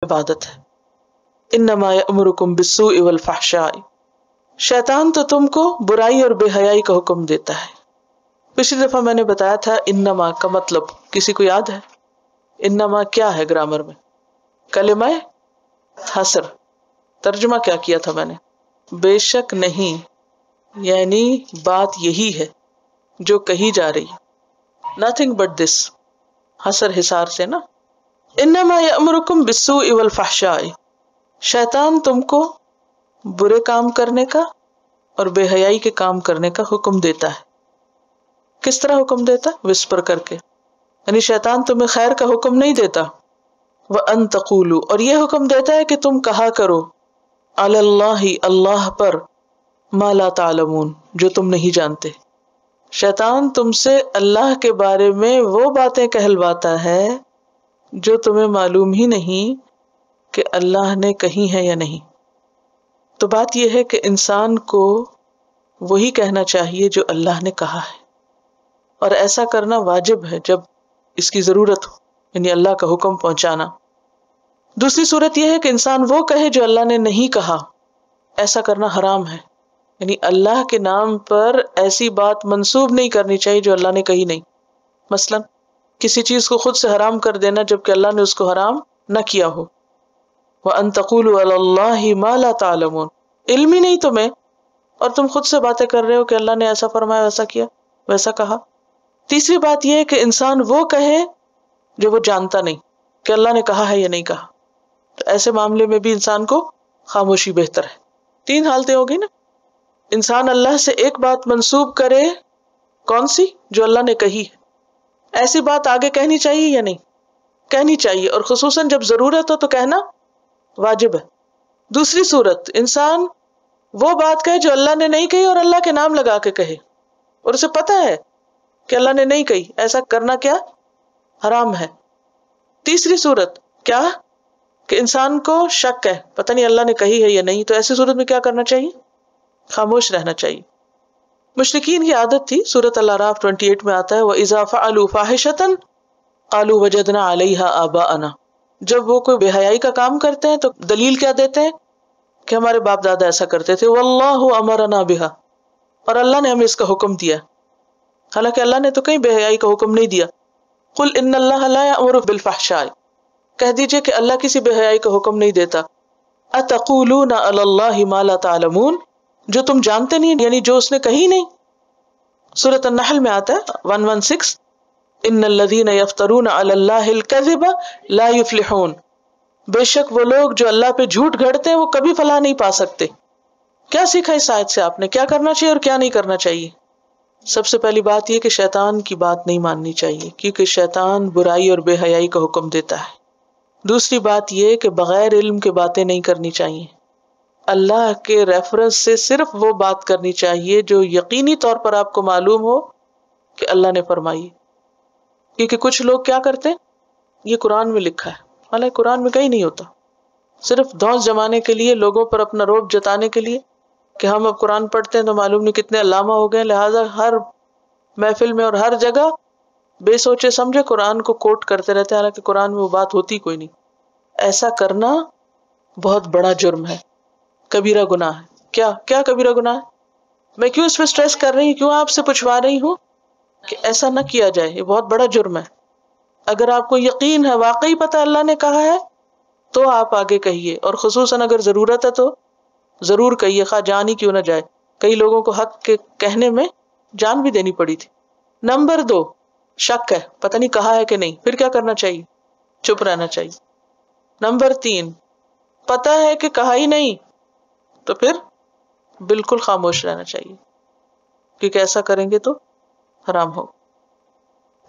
इबादत है। इन्नमा यअमुरुकुम बिस्सूइ वल फहशाई, शैतान तो तुमको बुराई और बेहयाई का हुक्म देता है। पिछली दफा मैंने बताया था इन्नमा का मतलब किसी को याद है? इन्नमा क्या है ग्रामर में? कलिमा हसर। तर्जुमा क्या किया था मैंने? बेशक नहीं, यानी बात यही है जो कही जा रही, नथिंग बट दिस। हसर हिसार से ना। इन्नमा यअमुरुकुम बिस्सूइ वल फहशाई, शैतान तुमको बुरे काम करने का और बेहयाई के काम करने का हुक्म देता है। किस तरह हुक्म देता? विस्पर करके, यानी शैतान तुम्हें खैर का हुक्म नहीं देता। व अन तक़ूलू, और यह हुक्म देता है कि तुम कहा करो, अलल्लाहि, अल्लाह पर, मा ला तालमून, जो तुम नहीं जानते। शैतान तुमसे अल्लाह के बारे में वो बातें कहलवाता है जो तुम्हें मालूम ही नहीं कि अल्लाह ने कही है या नहीं। तो बात यह है कि इंसान को वही कहना चाहिए जो अल्लाह ने कहा है, और ऐसा करना वाजिब है जब इसकी जरूरत हो, यानी अल्लाह का हुक्म पहुंचाना। दूसरी सूरत यह है कि इंसान वो कहे जो अल्लाह ने नहीं कहा, ऐसा करना हराम है। यानी अल्लाह के नाम पर ऐसी बात मंसूब नहीं करनी चाहिए जो अल्लाह ने कही नहीं। मसलन किसी चीज को खुद से हराम कर देना जबकि अल्लाह ने उसको हराम न किया हो। व अन तक़ूलू अलल्लाहि मा ला तालमून, इल्म ही नहीं तुम्हें और तुम खुद से बातें कर रहे हो कि अल्लाह ने ऐसा फरमाया, वैसा किया, वैसा कहा। तीसरी बात यह है कि इंसान वो कहे जो वो जानता नहीं कि अल्लाह ने कहा है या नहीं कहा। तो ऐसे मामले में भी इंसान को खामोशी बेहतर है। तीन हालतें होगी ना। इंसान अल्लाह से एक बात मंसूब करे, कौन सी? जो अल्लाह ने कही है। ऐसी बात आगे कहनी चाहिए या नहीं? कहनी चाहिए, और खुसूसन जब जरूरत हो तो कहना वाजिब है। दूसरी सूरत, इंसान वो बात कहे जो अल्लाह ने नहीं कही और अल्लाह के नाम लगा के कहे, और उसे पता है कि अल्लाह ने नहीं कही, ऐसा करना क्या? हराम है। तीसरी सूरत क्या? कि इंसान को शक है, पता नहीं अल्लाह ने कही है या नहीं, तो ऐसी सूरत में क्या करना चाहिए? खामोश रहना चाहिए। मुशरिकीन की आदत थी, सूरत अल-अराफ 28 में आता है, व इज़ा फ़अलू फ़ाहिशतन क़ालू वजदना अलैहा आबाअना, जब वो कोई बेहयाई का काम करते हैं तो दलील क्या देते हैं कि हमारे बाप दादा ऐसा करते थे। वल्लाहु अमरना बिहा, और अल्लाह ने हमें इसका हुक्म दिया। हालांकि अल्लाह ने तो कहीं बेहयाई का हुक्म नहीं दिया। कुल इन्नल्लाह ला यअमुरु बिल फहशाई, कह दीजिए कि अल्लाह किसी बेहयाई का हुक्म नहीं देता। अतक़ूलूना अलल्लाहि मा ला तालमून, जो तुम जानते नहीं, यानी जो उसने कही नहीं। सूरत अन-नहल में आता है 116, इन्नल्लज़ीना यफ्तरूना अलल्लाहिल कज़िबा ला युफ्लिहून, बेशक वो लोग जो अल्लाह पे झूठ गढ़ते हैं वो कभी फलाह नहीं पा सकते। क्या सीखा इस आयत से आपने? क्या करना चाहिए और क्या नहीं करना चाहिए? सबसे पहली बात यह कि शैतान की बात नहीं माननी चाहिए, क्योंकि शैतान बुराई और बेहयाई का हुक्म देता है। दूसरी बात यह कि बगैर इल्म के बातें नहीं करनी चाहिए। अल्लाह के रेफरेंस से सिर्फ वो बात करनी चाहिए जो यकीनी तौर पर आपको मालूम हो कि अल्लाह ने फरमाई। क्योंकि कुछ लोग क्या करते हैं, ये कुरान में लिखा है, हालांकि कुरान में कहीं नहीं होता, सिर्फ धौंस जमाने के लिए, लोगों पर अपना रौब जताने के लिए कि हम अब कुरान पढ़ते हैं तो मालूम नहीं कितने अल्लामा हो गए, लिहाजा हर महफिल में और हर जगह बेसोचे समझे कुरान को कोट करते रहते हैं, हालांकि कुरान में वो बात होती कोई नहीं। ऐसा करना बहुत बड़ा जुर्म है, कबीरा गुनाह है। क्या क्या कबीरा गुनाह है? मैं क्यों इस पर स्ट्रेस कर रही हूँ, क्यों आपसे पूछवा रही हूँ कि ऐसा न किया जाए, ये बहुत बड़ा जुर्म है। अगर आपको यकीन है, वाकई पता अल्लाह ने कहा है, तो आप आगे कहिए, और खुसूसन अगर जरूरत है तो जरूर कहिए, खा जान ही क्यों ना जाए। कई लोगों को हक के कहने में जान भी देनी पड़ी थी। नंबर 2, शक है, पता नहीं कहा है कि नहीं, फिर क्या करना चाहिए? चुप रहना चाहिए। नंबर 3, पता है कि कहा ही नहीं, तो फिर बिल्कुल खामोश रहना चाहिए, क्योंकि ऐसा करेंगे तो हराम हो।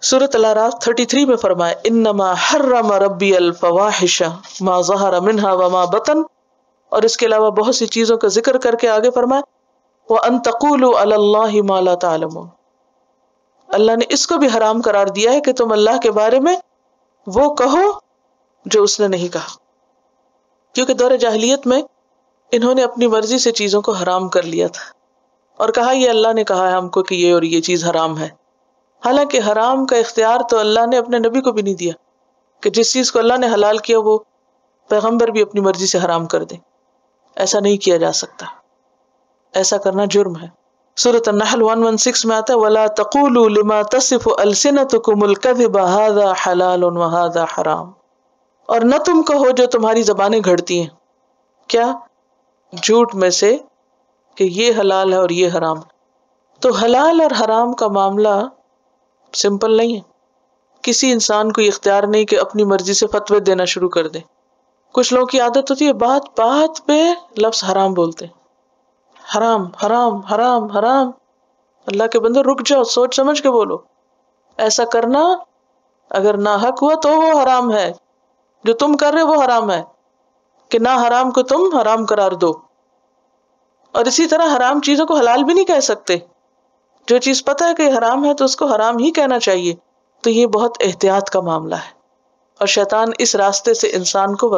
सूरत अल-अराफ 33 में फरमाया, इन्नमा हर्रम रब्बी अल फवाहिश मा ज़हर मिन्हा व मा बतन, और इसके अलावा बहुत सी चीजों का जिक्र करके आगे फरमाया, व अन तक़ूलू अलल्लाहि मा ला तालमून, अल्लाह ने इसको भी हराम करार दिया है कि तुम अल्लाह के बारे में वो कहो जो उसने नहीं कहा। क्योंकि दौर जाहिलियत में इन्होंने अपनी मर्जी से चीजों को हराम कर लिया था और कहा ये अल्लाह ने कहा है हमको कि ये और ये चीज हराम है। हालांकि हराम का इख्तियार तो अल्लाह ने अपने नबी को भी नहीं दिया कि जिस चीज को अल्लाह ने हलाल किया वो پیغمبر بھی اپنی مرضی سے حرام کر دیں. ایسا نہیں کیا جا سکتا، ایسا کرنا جرم ہے. سورۃ النحل 116 میں آتا ہے وَلَا تَقُولُوا لِمَا تَصِفُ أَلْسِنَتُكُمُ الْكَذِبَ هَذَا حَلَالٌ وَهَذَا حَرَامٌ، اور نہ تم کہو جو تمہاری زبانیں گھڑتی ہیں، کیا؟ جھوٹ میں سے، کہ یہ حلال ہے اور یہ حرام. تو حلال اور حرام کا معاملہ سمپل نہیں ہے. کسی انسان کو یہ اختیار نہیں کہ اپنی مرضی سے فتوے دینا شروع کر دے. کچھ لوگوں کی عادت ہوتی ہے بات بات پہ لفظ حرام بولتے، حرام حرام حرام حرام. اللہ کے بندے رک جاؤ، سوچ سمجھ کے بولو. ایسا کرنا اگر ناحق ہوا تو وہ حرام ہے، جو تم کر رہے وہ حرام ہے، کہ نہ حرام کو تم حرام قرار دو. اور اسی طرح حرام چیزوں کو حلال بھی نہیں کہہ سکتے. جو چیز پتہ ہے کہ حرام ہے تو اس کو حرام ہی کہنا چاہیے. تو یہ بہت احتیاط کا معاملہ ہے، اور شیطان اس راستے سے انسان کو